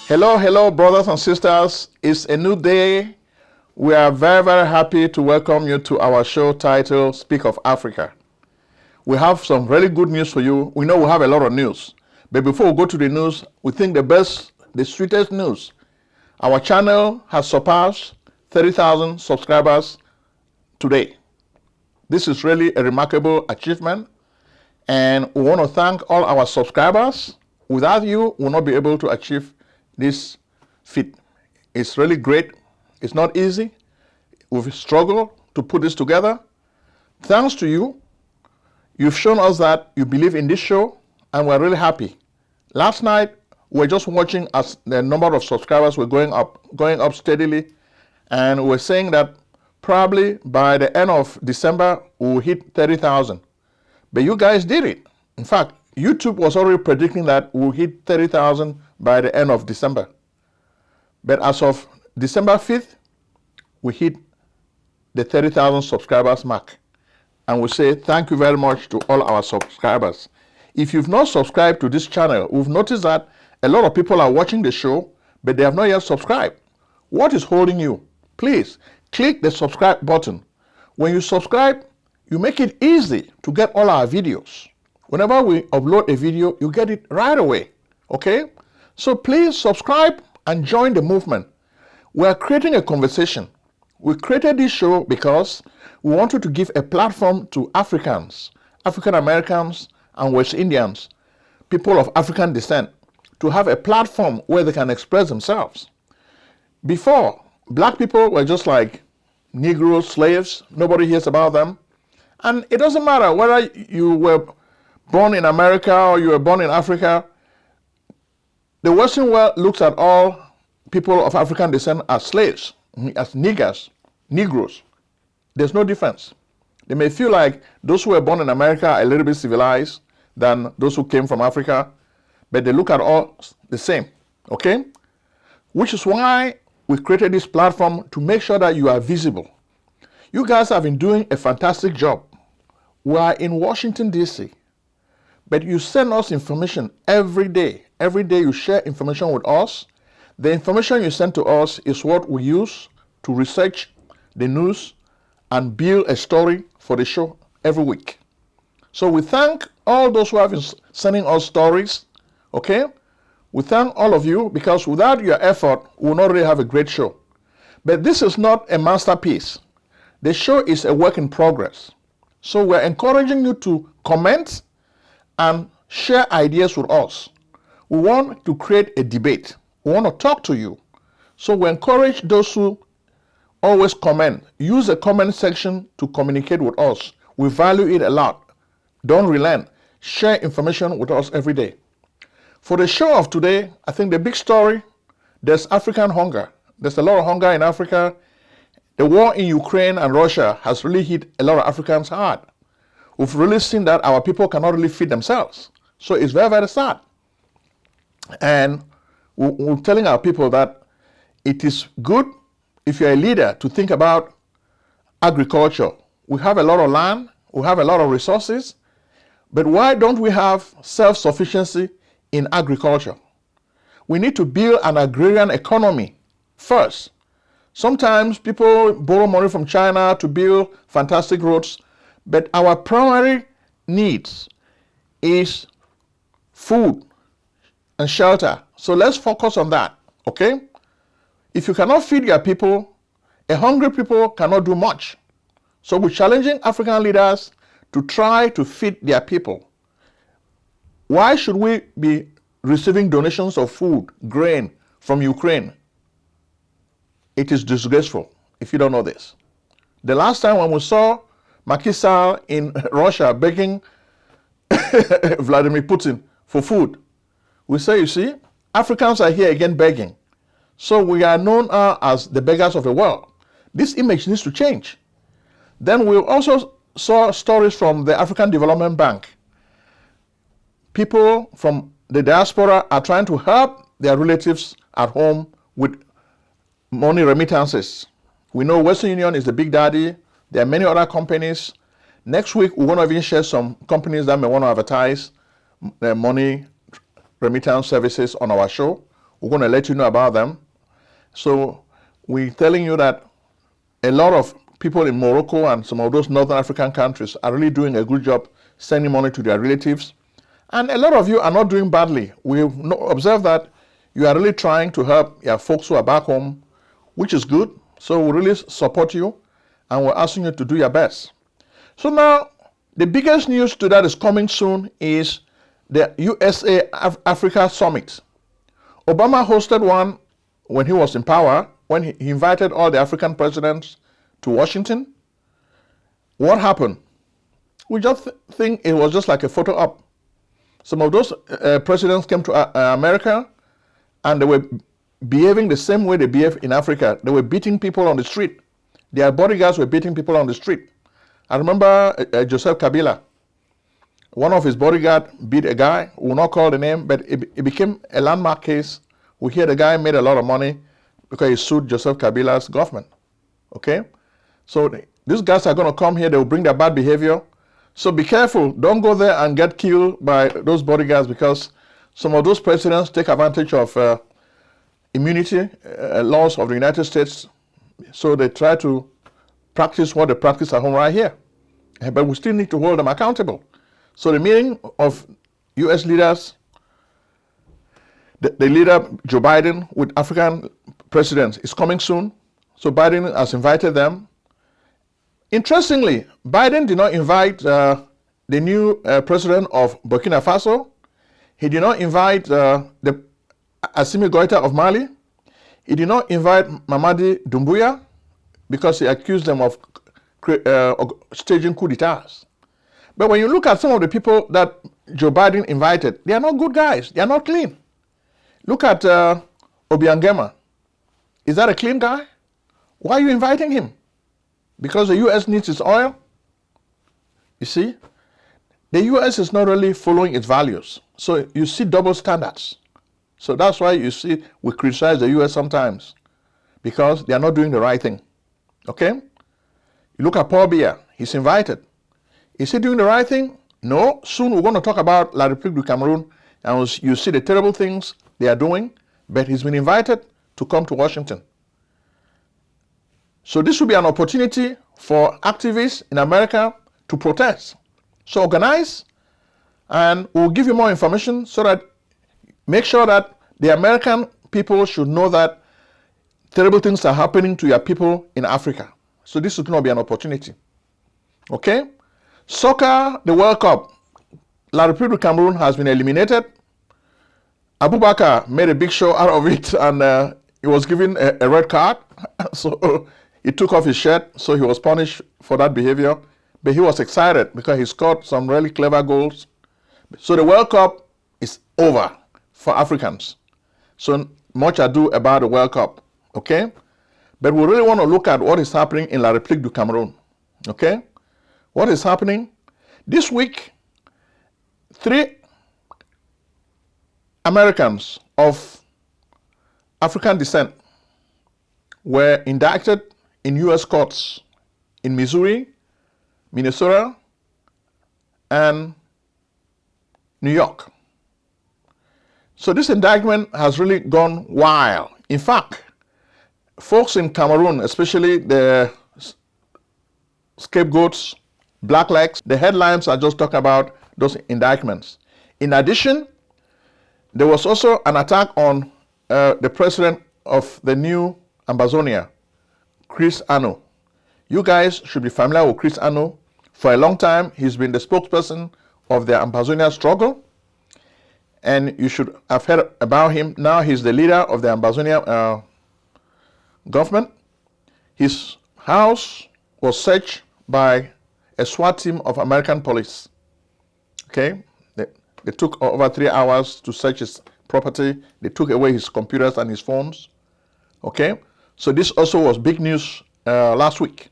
Hello, brothers and sisters. It's a new day. We are very, very happy to welcome you to our show titled Speak of Africa. We have some really good news for you. We know we have a lot of news. But before we go to the news, we think the sweetest news. Our channel has surpassed 30,000 subscribers today. This is really a remarkable achievement. And we want to thank all our subscribers. Without you, we'll not be able to achieve this feat. It's really great. It's not easy. We've struggled to put this together. Thanks to you, you've shown us that you believe in this show, and we're really happy. Last night, we were just watching as the number of subscribers were going up steadily, and we're saying that probably by the end of December, we'll hit 30,000. But you guys did it. In fact, YouTube was already predicting that we'll hit 30,000 by the end of December. But as of December 5th, we hit the 30,000 subscribers mark. And we say thank you very much to all our subscribers. If you've not subscribed to this channel, we've noticed that a lot of people are watching the show, but they have not yet subscribed. What is holding you? Please click the subscribe button. When you subscribe, you make it easy to get all our videos. Whenever we upload a video, you get it right away, okay? So please subscribe and join the movement. We are creating a conversation. We created this show because we wanted to give a platform to Africans, African Americans, and West Indians, people of African descent, to have a platform where they can express themselves. Before, black people were just like Negroes, slaves. Nobody hears about them. And it doesn't matter whether you were born in America or you were born in Africa. The Western world looks at all people of African descent as slaves, as niggers, Negroes. There's no difference. They may feel like those who were born in America are a little bit civilized than those who came from Africa, but they look at all the same, okay? Which is why we created this platform, to make sure that you are visible. You guys have been doing a fantastic job. We are in Washington, D.C., but you send us information every day. Every day you share information with us. The information you send to us is what we use to research the news and build a story for the show every week. So we thank all those who have been sending us stories, okay? We thank all of you, because without your effort, we'll not really have a great show. But this is not a masterpiece. The show is a work in progress. So we're encouraging you to comment and share ideas with us. We want to create a debate. We want to talk to you. So we encourage those who always comment. Use the comment section to communicate with us. We value it a lot. Don't relent. Share information with us every day. For the show of today, I think the big story, there's African hunger. There's a lot of hunger in Africa. The war in Ukraine and Russia has really hit a lot of Africans hard. We've really seen that our people cannot really feed themselves. So it's very, very sad. And we're telling our people that it is good, if you're a leader, to think about agriculture. We have a lot of land, we have a lot of resources, but why don't we have self-sufficiency in agriculture? We need to build an agrarian economy first. Sometimes people borrow money from China to build fantastic roads, but our primary needs is food and shelter. So let's focus on that, okay? If you cannot feed your people, a hungry people cannot do much. So we're challenging African leaders to try to feed their people. Why should we be receiving donations of food, grain from Ukraine? It is disgraceful if you don't know this. The last time when we saw Macky Sall in Russia begging Vladimir Putin for food, we say, you see, Africans are here again begging. So we are known as the beggars of the world. This image needs to change. Then we also saw stories from the African Development Bank. People from the diaspora are trying to help their relatives at home with money remittances. We know Western Union is the big daddy. There are many other companies. Next week, we're going to even share some companies that may want to advertise their money remittance services on our show. We're going to let you know about them. So we're telling you that a lot of people in Morocco and some of those Northern African countries are really doing a good job sending money to their relatives. And a lot of you are not doing badly. We've observed that you are really trying to help your folks who are back home, which is good. So we really support you, and we're asking you to do your best. So now, the biggest news to that is coming soon is the USA Africa Summit. Obama hosted one when he was in power, when he invited all the African presidents to Washington. What happened? We just think it was just like a photo op. Some of those presidents came to America, and they were behaving the same way they behave in Africa. They were beating people on the street. Their bodyguards were beating people on the street. I remember Joseph Kabila. One of his bodyguards beat a guy, we will not call the name, but it became a landmark case. We hear the guy made a lot of money because he sued Joseph Kabila's government. Okay? So these guys are going to come here, they will bring their bad behavior. So be careful, don't go there and get killed by those bodyguards, because some of those presidents take advantage of immunity laws of the United States. So they try to practice what they practice at home right here. But we still need to hold them accountable. So the meeting of US leaders, the leader Joe Biden with African presidents is coming soon. So Biden has invited them. Interestingly, Biden did not invite the new president of Burkina Faso. He did not invite the Assimi Goïta of Mali. He did not invite Mamadi Doumbouya because he accused them of staging coup d'etats. But when you look at some of the people that Joe Biden invited, they are not good guys. They are not clean. Look at Obiangema. Is that a clean guy? Why are you inviting him? Because the U.S. needs its oil? You see? The U.S. is not really following its values. So you see double standards. So that's why you see we criticize the U.S. sometimes, because they are not doing the right thing. Okay? You look at Paul Biya. He's invited. Is he doing the right thing? No. Soon we're going to talk about La République du Cameroun, and you see the terrible things they are doing, but he's been invited to come to Washington. So this will be an opportunity for activists in America to protest. So organize, and we'll give you more information so that make sure that the American people should know that terrible things are happening to your people in Africa. So this is going to be an opportunity. Okay? Soccer, the World Cup. La République du Cameroun has been eliminated. Abubakar made a big show out of it, and he was given a red card. So he took off his shirt, so he was punished for that behavior. But he was excited because he scored some really clever goals. So the World Cup is over for Africans. So much ado about the World Cup. Okay? But we really want to look at what is happening in La République du Cameroun. Okay? What is happening? This week, 3 Americans of African descent were indicted in U.S. courts in Missouri, Minnesota, and New York. So this indictment has really gone wild. In fact, folks in Cameroon, especially the scapegoats, blacklegs, the headlines are just talking about those indictments. In addition, there was also an attack on the president of the new Ambazonia, Chris Ano. You guys should be familiar with Chris Ano. For a long time, he's been the spokesperson of the Ambazonia struggle, and you should have heard about him. Now he's the leader of the Ambazonia government. His house was searched by a SWAT team of American police. Okay? They took over 3 hours to search his property. They took away his computers and his phones. Okay? So this also was big news last week.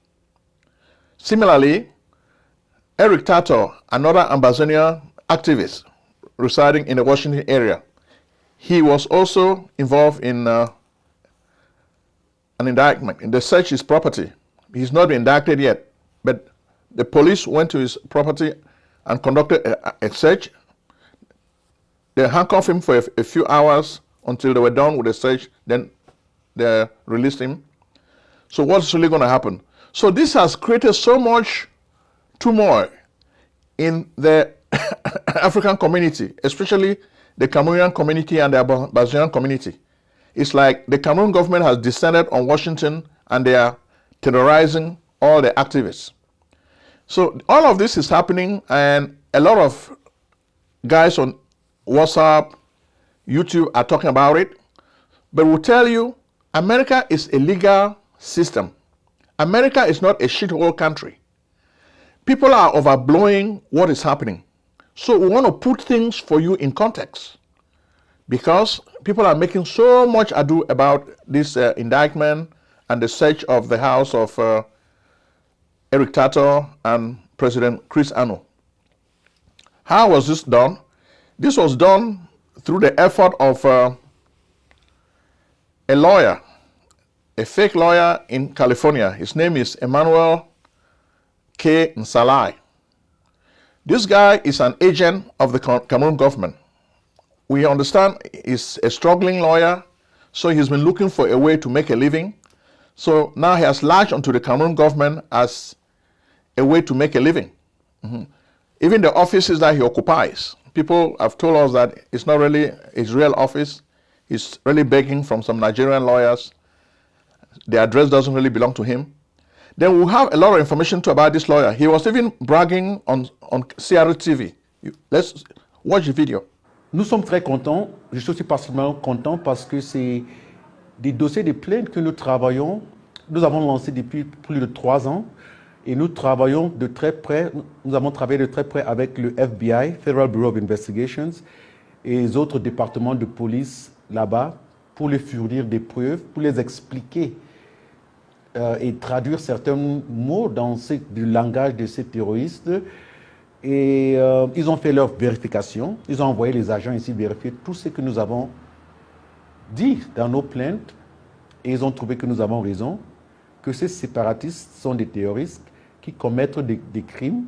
Similarly, Eric Tato, another Ambazonia activist residing in the Washington area, he was also involved in an indictment. In the search his property. He's not been indicted yet, but the police went to his property and conducted a search. They handcuffed him for a few hours until they were done with the search, then they released him. So what's really going to happen? So this has created so much turmoil in the African community, especially the Cameroonian community and the Ambazonian community. It's like the Cameroon government has descended on Washington and they are terrorizing all the activists. So all of this is happening, and a lot of guys on WhatsApp, YouTube are talking about it. But we'll tell you, America is a legal system. America is not a shithole country. People are overblowing what is happening. So we want to put things for you in context, because people are making so much ado about this indictment and the search of the house of Eric Tato and President Chris Ano. How was this done? This was done through the effort of a lawyer, a fake lawyer in California. His name is Emmanuel K. Nsalai. This guy is an agent of the Cameroon government. We understand he's a struggling lawyer, so he's been looking for a way to make a living. So now he has latched onto the Cameroon government as a way to make a living. Even the offices that he occupies, people have told us that it's not really his real office. He's really begging from some Nigerian lawyers. The address doesn't really belong to him. Then we'll have a lot of information too about this lawyer. He was even bragging on CRTV. Let's watch the video. Nous sommes très contents. Je suis aussi particulièrement content parce que c'est des dossiers de plaintes que nous travaillons. Nous avons lancé depuis plus de 3 ans et nous travaillons de très près. Nous avons travaillé de très près avec le FBI, Federal Bureau of Investigations, et les autres départements de police là-bas pour les fournir des preuves, pour les expliquer et traduire certains mots dans le langage de ces terroristes. Et ils ont fait leur vérification. Ils ont envoyé les agents ici vérifier tout ce que nous avons dit dans nos plaintes. Et ils ont trouvé que nous avons raison, que ces séparatistes sont des terroristes qui commettent des crimes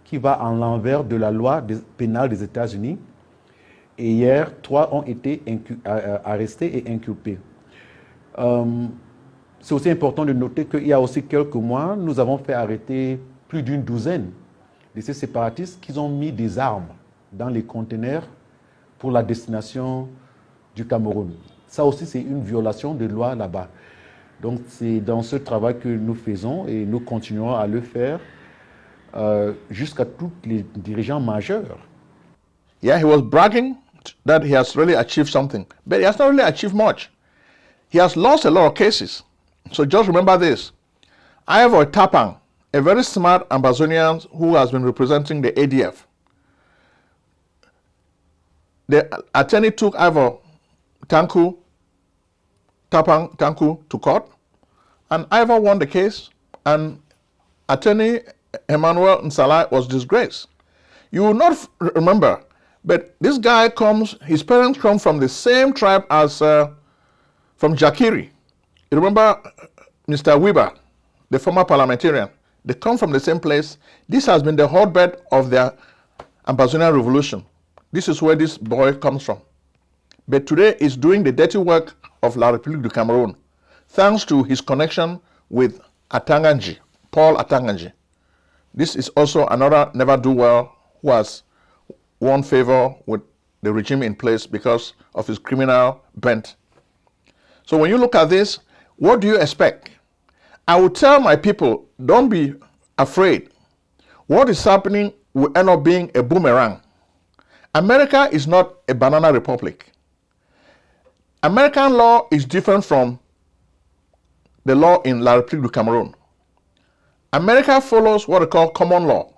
qui vont en l'envers de la loi pénale des États-Unis. Et hier, 3 ont été arrestés et inculpés. C'est aussi important de noter qu'il y a aussi quelques mois, nous avons fait arrêter plus d'une douzaine de ces séparatistes qui ont mis des armes dans les conteneurs pour la destination du Cameroun. Ça aussi, c'est une violation de loi là-bas. Donc, c'est dans ce travail que nous faisons et nous continuerons à le faire jusqu'à tous les dirigeants majeurs. Yeah, he was bragging that he has really achieved something, but he has not really achieved much. He has lost a lot of cases. So just remember this. Ivory Tapang, a very smart Ambazonian who has been representing the ADF. The attorney took Ivor Tapang Tanku to court, and Ivor won the case, and attorney Emmanuel Nsalai was disgraced. You will not remember, but this guy his parents come from the same tribe as from Jakiri. You remember Mr. Weber, the former parliamentarian? They come from the same place. This has been the hotbed of the Ambazonian revolution. This is where this boy comes from. But today he's doing the dirty work of La République du Cameroun, thanks to his connection with Atanganji, Paul Atanganji. This is also another never-do-well who has won favor with the regime in place because of his criminal bent. So when you look at this, what do you expect? I would tell my people, don't be afraid. What is happening will end up being a boomerang. America is not a banana republic. American law is different from the law in La République du Cameroun. America follows what they call common law.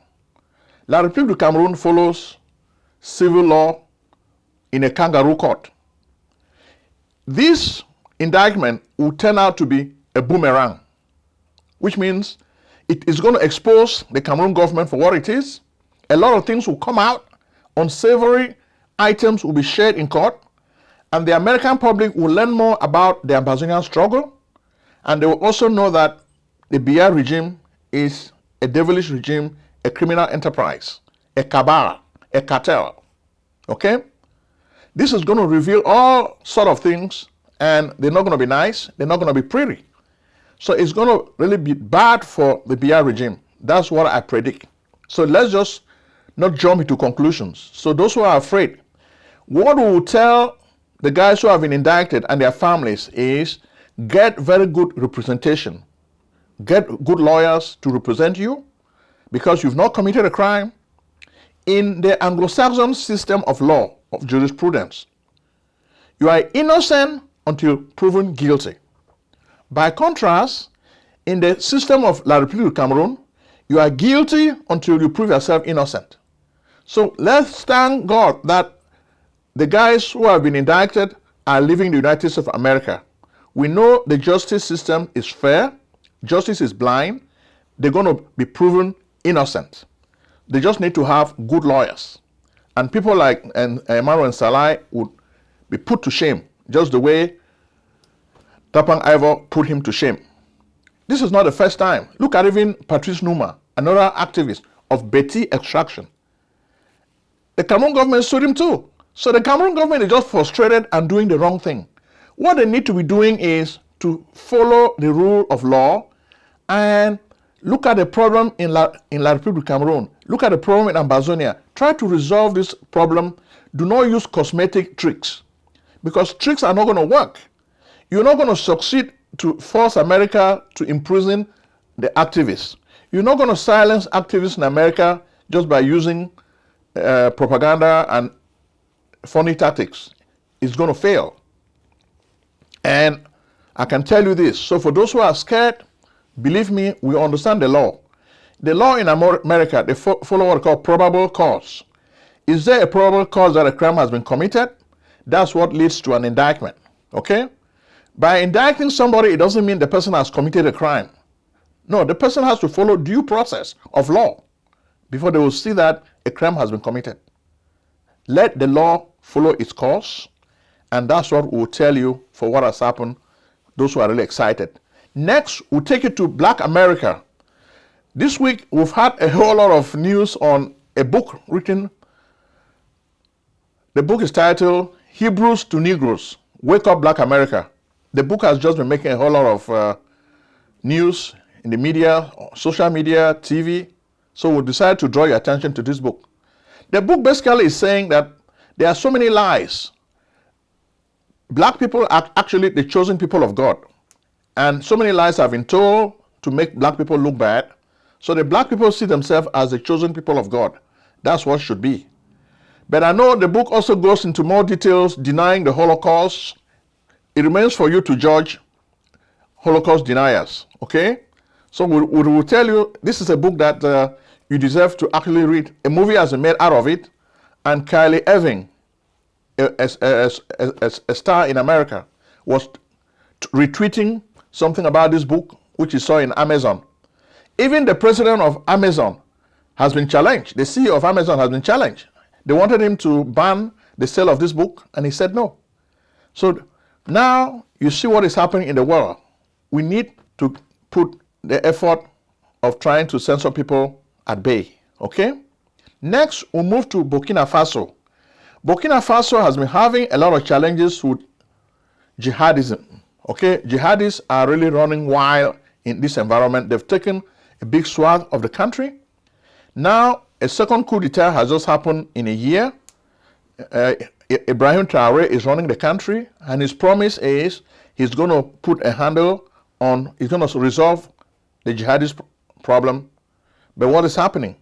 La République du Cameroun follows civil law in a kangaroo court. This indictment will turn out to be a boomerang, which means it is going to expose the Cameroon government for what it is. A lot of things will come out. Unsavory items will be shared in court, and the American public will learn more about the Ambazonian struggle, and they will also know that the BR regime is a devilish regime, a criminal enterprise, a cabal, a cartel. Okay? This is going to reveal all sort of things, and they're not going to be nice. They're not going to be pretty. So it's going to really be bad for the BR regime. That's what I predict. So let's just not jump into conclusions. So those who are afraid, what we will tell the guys who have been indicted and their families is get very good representation. Get good lawyers to represent you because you've not committed a crime. In the Anglo-Saxon system of law, of jurisprudence, you are innocent until proven guilty. By contrast, in the system of La République du Cameroun, you are guilty until you prove yourself innocent. So let's thank God that the guys who have been indicted are living in the United States of America. We know the justice system is fair, justice is blind, they're going to be proven innocent. They just need to have good lawyers. And people like Emmanuel and Salai would be put to shame, just the way Tapang Ivor put him to shame. This is not the first time. Look at even Patrice Numa, another activist of Betty extraction. The Cameroon government sued him too. So the Cameroon government is just frustrated and doing the wrong thing. What they need to be doing is to follow the rule of law and look at the problem in La République du Cameroun. Look at the problem in Ambazonia. Try to resolve this problem. Do not use cosmetic tricks, because tricks are not going to work. You're not going to succeed to force America to imprison the activists. You're not going to silence activists in America just by using propaganda and funny tactics. It's going to fail. And I can tell you this. So for those who are scared, believe me, we understand the law. The law in America, they follow what they call probable cause. Is there a probable cause that a crime has been committed? That's what leads to an indictment, okay? By indicting somebody, it doesn't mean the person has committed a crime. No, the person has to follow due process of law before they will see that a crime has been committed. Let the law follow its course, and that's what we'll tell you for what has happened, those who are really excited. Next, we'll take you to Black America. This week, we've had a whole lot of news on a book written. The book is titled Hebrews to Negroes, Wake Up Black America. The book has just been making a whole lot of news in the media, social media, TV. So we decided to draw your attention to this book. The book basically is saying that there are so many lies. Black people are actually the chosen people of God. And so many lies have been told to make black people look bad. So the black people see themselves as the chosen people of God. That's what should be. But I know the book also goes into more details denying the Holocaust. It remains for you to judge Holocaust deniers, okay? So we will tell you this is a book that you deserve to actually read. A movie has been made out of it. And Kylie Irving, a star in America, was retweeting something about this book, which he saw in Amazon. Even the president of Amazon has been challenged. The CEO of Amazon has been challenged. They wanted him to ban the sale of this book, and he said no. So now you see what is happening in the world. We need to put the effort of trying to censor people at bay, okay? Next, we'll move to Burkina Faso. Burkina Faso has been having a lot of challenges with jihadism, okay? Jihadists are really running wild in this environment. They've taken a big swath of the country. Now, a second coup d'etat has just happened in a year. Ibrahim Traoré is running the country, and his promise is he's going to put a handle on, he's going to resolve the jihadist problem. But what is happening?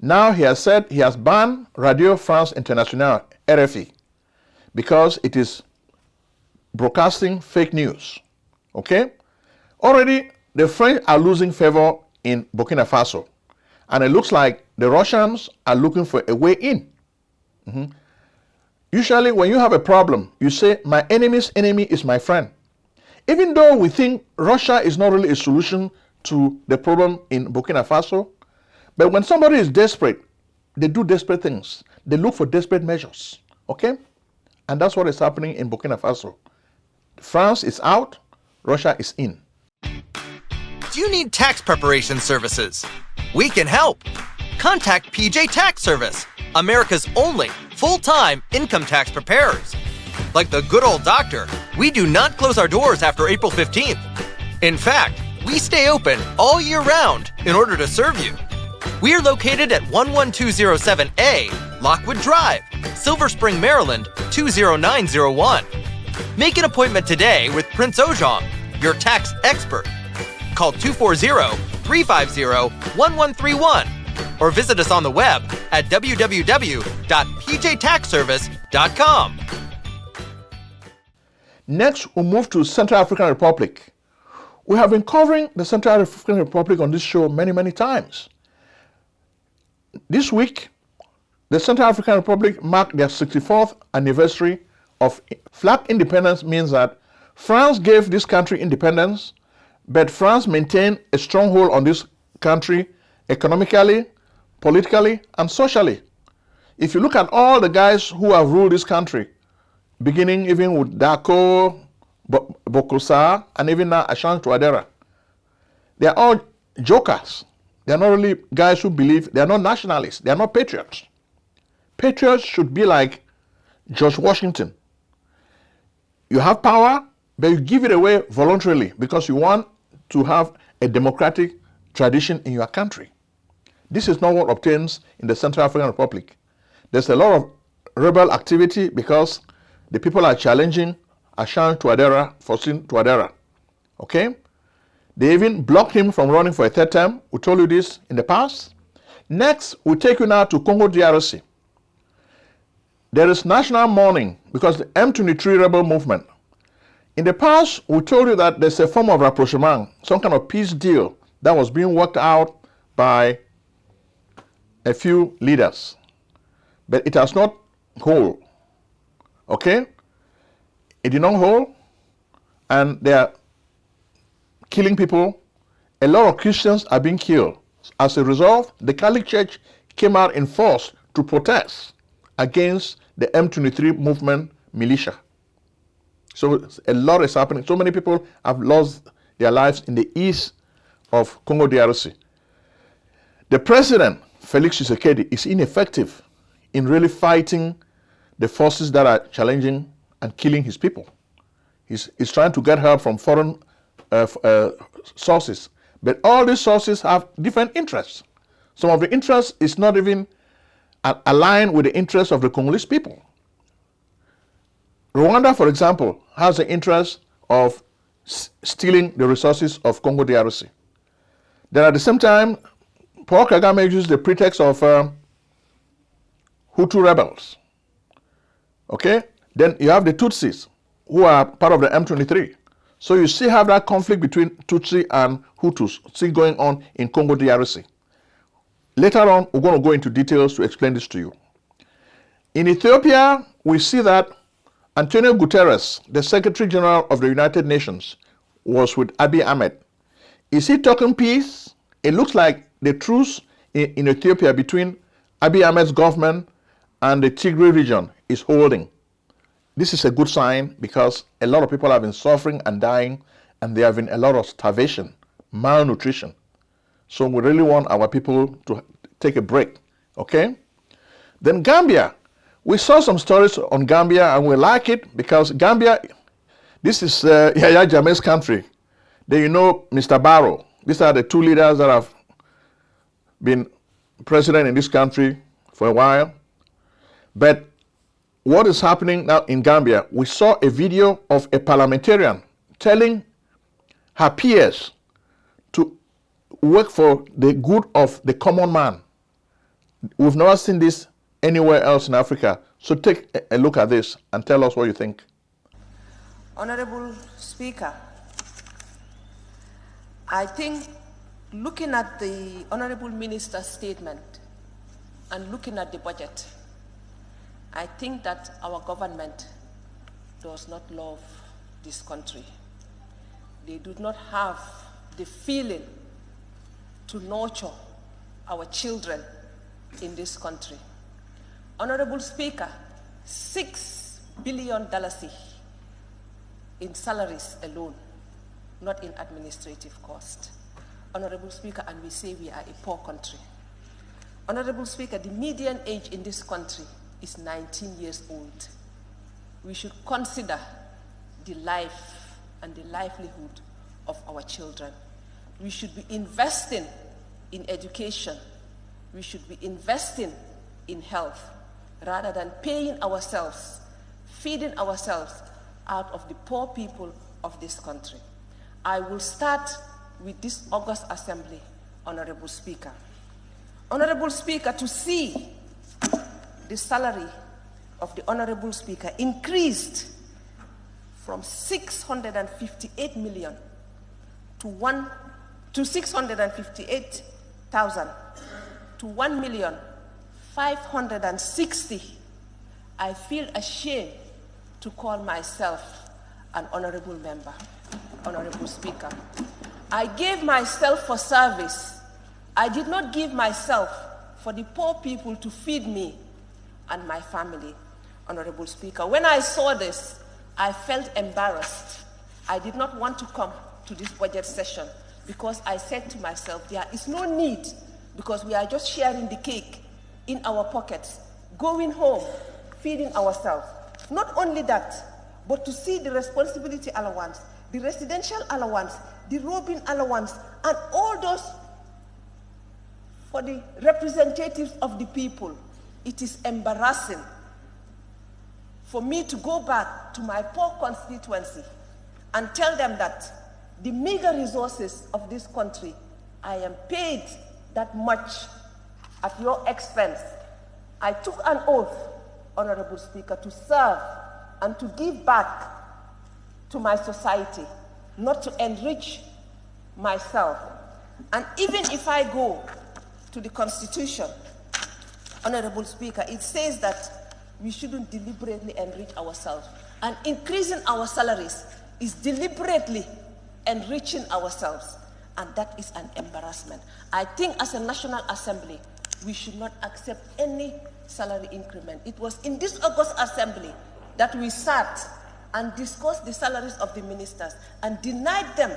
Now he has said he has banned Radio France Internationale, RFI, because it is broadcasting fake news. Okay? Already, the French are losing favor in Burkina Faso. And it looks like the Russians are looking for a way in. Usually, when you have a problem, you say, my enemy's enemy is my friend. Even though we think Russia is not really a solution to the problem in Burkina Faso, but when somebody is desperate, they do desperate things. They look for desperate measures, okay? And that's what is happening in Burkina Faso. France is out, Russia is in. Do you need tax preparation services? We can help. Contact PJ Tax Service, America's only full-time income tax preparers. Like the good old doctor, we do not close our doors after April 15th. In fact, we stay open all year round in order to serve you. We are located at 11207A Lockwood Drive, Silver Spring, Maryland 20901. Make an appointment today with Prince Ojong, your tax expert. Call 240-350-1131 or visit us on the web at www.pjtaxservice.com. Next, we'll move to Central African Republic. We have been covering the Central African Republic on this show many, many times. This week, the Central African Republic marked their 64th anniversary of flag independence. Means that France gave this country independence, but France maintained a stronghold on this country economically, politically, and socially. If you look at all the guys who have ruled this country, beginning even with Dako, Bokosa, and even now Ashanti Touadera, they are all jokers. They are not really guys who believe, they are not nationalists, they are not patriots. Patriots should be like George Washington. You have power, but you give it away voluntarily because you want to have a democratic tradition in your country. This is not what obtains in the Central African Republic. There's a lot of rebel activity because the people are challenging Ashanti Touadera, Fosin Touadera. Okay? They even blocked him from running for a third term. We told you this in the past. Next, we take you now to Congo DRC. There is national mourning because the M23 rebel movement. In the past, we told you that there's a form of rapprochement, some kind of peace deal that was being worked out by a few leaders. But it has not hold. Okay? It did not hold, and they are killing people. A lot of Christians are being killed. As a result, the Catholic Church came out in force to protest against the M23 movement militia. So a lot is happening. So many people have lost their lives in the east of Congo DRC. The president, Felix Tshisekedi, is ineffective in really fighting the forces that are challenging and killing his people. He's trying to get help from foreign sources. But all these sources have different interests. Some of the interests is not even aligned with the interests of the Congolese people. Rwanda, for example, has the interest of stealing the resources of Congo DRC. Then at the same time, Paul Kagame uses the pretext of Hutu rebels. Okay? Then you have the Tutsis, who are part of the M23. So you still have that conflict between Tutsi and Hutus still going on in Congo DRC. Later on, we're going to go into details to explain this to you. In Ethiopia, we see that Antonio Guterres, the Secretary General of the United Nations, was with Abiy Ahmed. Is he talking peace? It looks like the truce in Ethiopia between Abiy Ahmed's government and the Tigray region is holding. This is a good sign because a lot of people have been suffering and dying, and there have been a lot of starvation, malnutrition. So we really want our people to take a break, okay? Then Gambia. We saw some stories on Gambia, and we like it because Gambia, this is Yahya Jammeh's country. Then you know Mr. Barrow. These are the two leaders that have been president in this country for a while. But what is happening now in Gambia, we saw a video of a parliamentarian telling her peers to work for the good of the common man. We've never seen this anywhere else in Africa. So take a look at this and tell us what you think. Honorable Speaker, I think looking at the Honorable Minister's statement and looking at the budget, I think that our government does not love this country. They do not have the feeling to nurture our children in this country. Honorable Speaker, $6 billion in salaries alone, not in administrative cost. Honorable Speaker, and we say we are a poor country. Honorable Speaker, the median age in this country is 19 years old. We should consider the life and the livelihood of our children. We should be investing in education. We should be investing in health rather than paying ourselves, feeding ourselves out of the poor people of this country. I will start with this August Assembly, Honorable Speaker. Honorable Speaker, to see the salary of the Honorable Speaker increased from 658 million to 658,000 to 1,560,000, I feel ashamed to call myself an honorable member, Honorable Speaker. I gave myself for service. I did not give myself for the poor people to feed me and my family, Honorable Speaker. When I saw this, I felt embarrassed. I did not want to come to this budget session because I said to myself, there is no need, because we are just sharing the cake in our pockets, going home, feeding ourselves. Not only that, but to see the responsibility allowance, the residential allowance, the robing allowance, and all those for the representatives of the people. It is embarrassing for me to go back to my poor constituency and tell them that the meager resources of this country, I am paid that much at your expense. I took an oath, Honorable Speaker, to serve and to give back to my society, not to enrich myself. And even if I go to the Constitution, Honorable Speaker, it says that we shouldn't deliberately enrich ourselves. And increasing our salaries is deliberately enriching ourselves. And that is an embarrassment. I think as a National Assembly, we should not accept any salary increment. It was in this August Assembly that we sat and discussed the salaries of the ministers and denied them,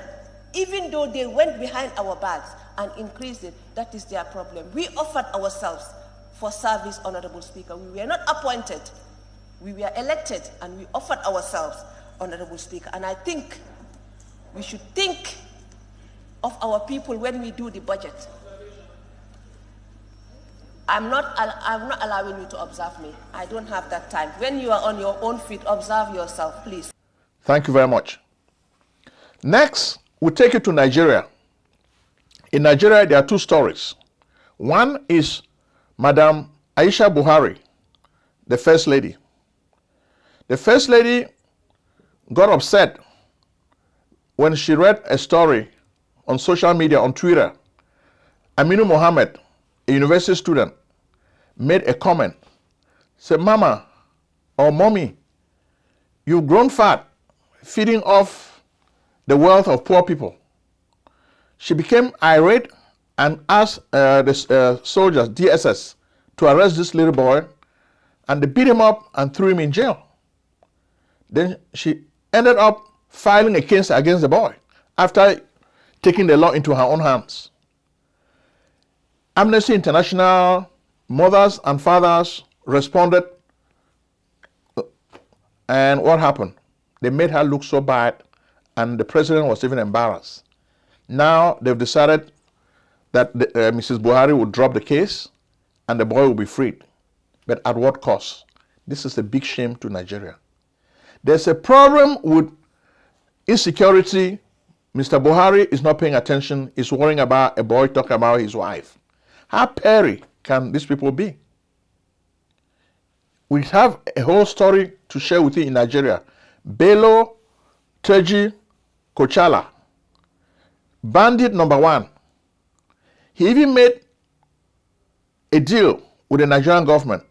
even though they went behind our backs and increased it. That is their problem. We offered ourselves for service, Honorable Speaker. We were not appointed. We were elected, and we offered ourselves, Honorable Speaker. And I think we should think of our people when we do the budget. I'm not allowing you to observe me. I don't have that time. When you are on your own feet, observe yourself, please. Thank you very much. Next, we'll take you to Nigeria. In Nigeria, there are two stories. One is Madam Aisha Buhari, the First Lady. The First Lady got upset when she read a story on social media, on Twitter. Aminu Mohammed, a university student, made a comment, said, "Mama or Mommy, you've grown fat, feeding off the wealth of poor people." She became irate and asked the soldiers, DSS, to arrest this little boy, and they beat him up and threw him in jail. Then she ended up filing a case against the boy after taking the law into her own hands. Amnesty International, mothers and fathers responded, and what happened? They made her look so bad, and the president was even embarrassed. Now they've decided that Mrs. Buhari will drop the case and the boy will be freed. But at what cost? This is a big shame to Nigeria. There's a problem with insecurity. Mr. Buhari is not paying attention. He's worrying about a boy talking about his wife. How petty can these people be? We have a whole story to share with you in Nigeria. Bello Turji Kochala, bandit number one. He even made a deal with the Nigerian government.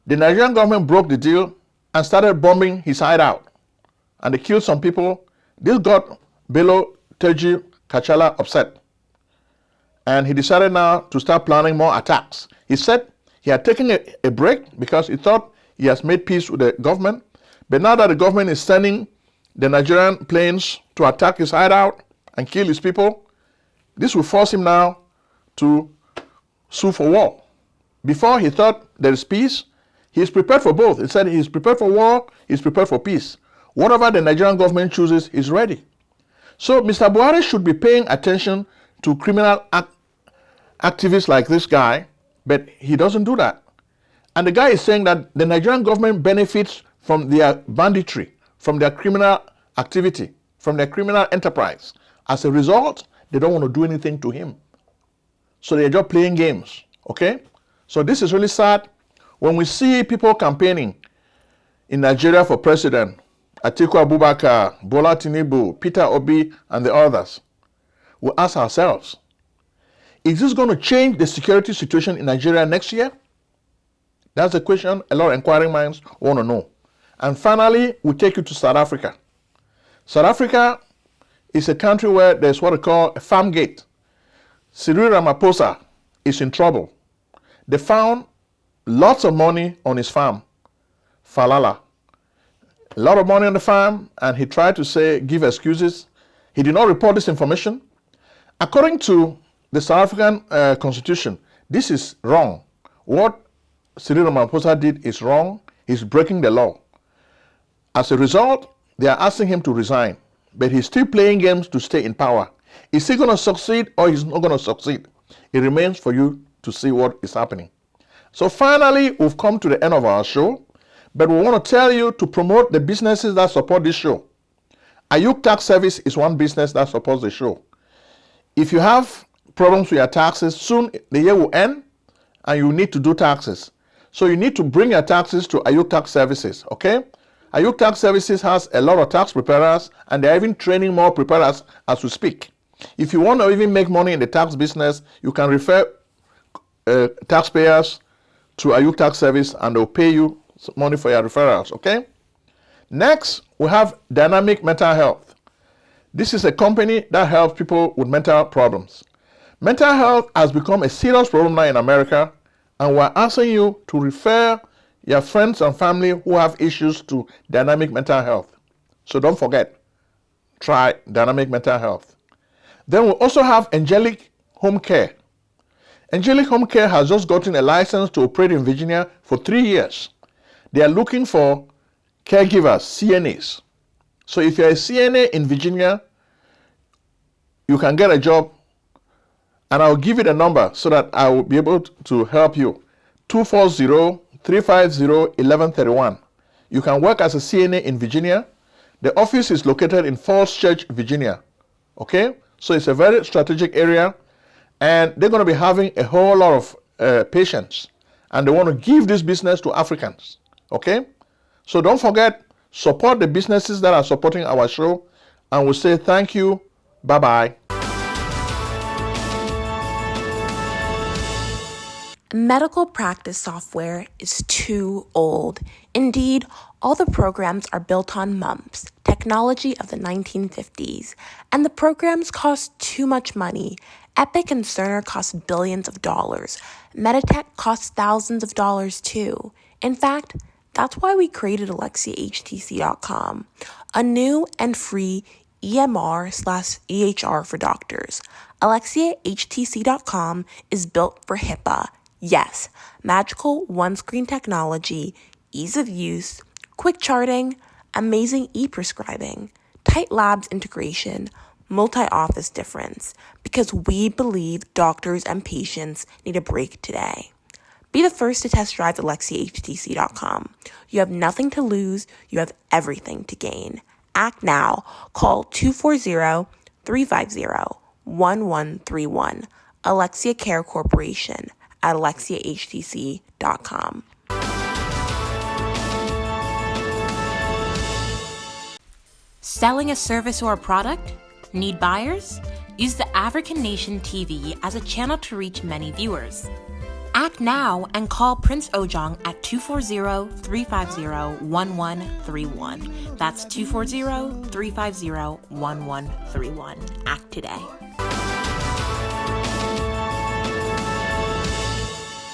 The Nigerian government broke the deal and started bombing his hideout. And they killed some people. This got Bello Turji Kochala upset. And he decided now to start planning more attacks. He said he had taken a break because he thought he has made peace with the government. But now that the government is sending the Nigerian planes to attack his hideout and kill his people, this will force him now to sue for war. Before he thought there is peace, He's prepared for both. He said he's prepared for war, he's prepared for peace. Whatever the Nigerian government chooses, he's ready. So Mr. Buhari should be paying attention to criminal activists like this guy, but he doesn't do that. And the guy is saying that the Nigerian government benefits from their banditry, from their criminal activity, from their criminal enterprise. As a result, they don't want to do anything to him. So they're just playing games, okay? So this is really sad. When we see people campaigning in Nigeria for president, Atiku Abubakar, Bola Tinubu, Peter Obi, and the others, we ask ourselves, is this going to change the security situation in Nigeria next year? That's a question a lot of inquiring minds want to know. And finally, we take you to South Africa. South Africa is a country where there's what we call a farm gate. Cyril Ramaphosa is in trouble. They found lots of money on his farm, Falala. A lot of money on the farm, and he tried to give excuses. He did not report this information. According to the South African constitution, this is wrong. What Cyril Ramaphosa did is wrong. He's breaking the law. As a result, they are asking him to resign, but he's still playing games to stay in power. Is he going to succeed or he's not going to succeed? It remains for you to see what is happening. So finally, we've come to the end of our show, but we want to tell you to promote the businesses that support this show. Ayuk Tax Service is one business that supports the show. If you have problems with your taxes, soon the year will end and you need to do taxes. So you need to bring your taxes to Ayuk Tax Services, okay? Ayuk Tax Services has a lot of tax preparers, and they're even training more preparers as we speak. If you want to even make money in the tax business, you can refer taxpayers to Ayuk Tax Service and they'll pay you money for your referrals, okay? Next, we have Dynamic Mental Health. This is a company that helps people with mental problems. Mental health has become a serious problem now in America, and we're asking you to refer your friends and family who have issues to Dynamic Mental Health. So don't forget, try Dynamic Mental Health. Then we also have Angelic Home Care. Angelic Home Care has just gotten a license to operate in Virginia for 3 years. They are looking for caregivers, CNAs. So if you're a CNA in Virginia, you can get a job, and I'll give you the number so that I will be able to help you. 240-350-1131. You can work as a CNA in Virginia. The office is located in Falls Church, Virginia. Okay? So it's a very strategic area, and they're going to be having a whole lot of patients, and they want to give this business to Africans. Okay? So don't forget, support the businesses that are supporting our show, and we'll say thank you. Bye-bye. Medical practice software is too old. Indeed, all the programs are built on MUMPS, technology of the 1950s, and the programs cost too much money. Epic and Cerner cost billions of dollars. Meditech costs thousands of dollars too. In fact, that's why we created AlexiaHTC.com, a new and free EMR/EHR for doctors. AlexiaHTC.com is built for HIPAA. Yes, magical one-screen technology, ease of use, quick charting, amazing e-prescribing, tight labs integration, multi-office difference, because we believe doctors and patients need a break today. Be the first to test drive AlexiaHTC.com. You have nothing to lose, you have everything to gain. Act now. Call 240-350-1131. Alexia Care Corporation at AlexiaHTC.com. Selling a service or a product? Need buyers? Use the African Nation TV as a channel to reach many viewers. Act now and call Prince Ojong at 240-350-1131. That's 240-350-1131. Act today.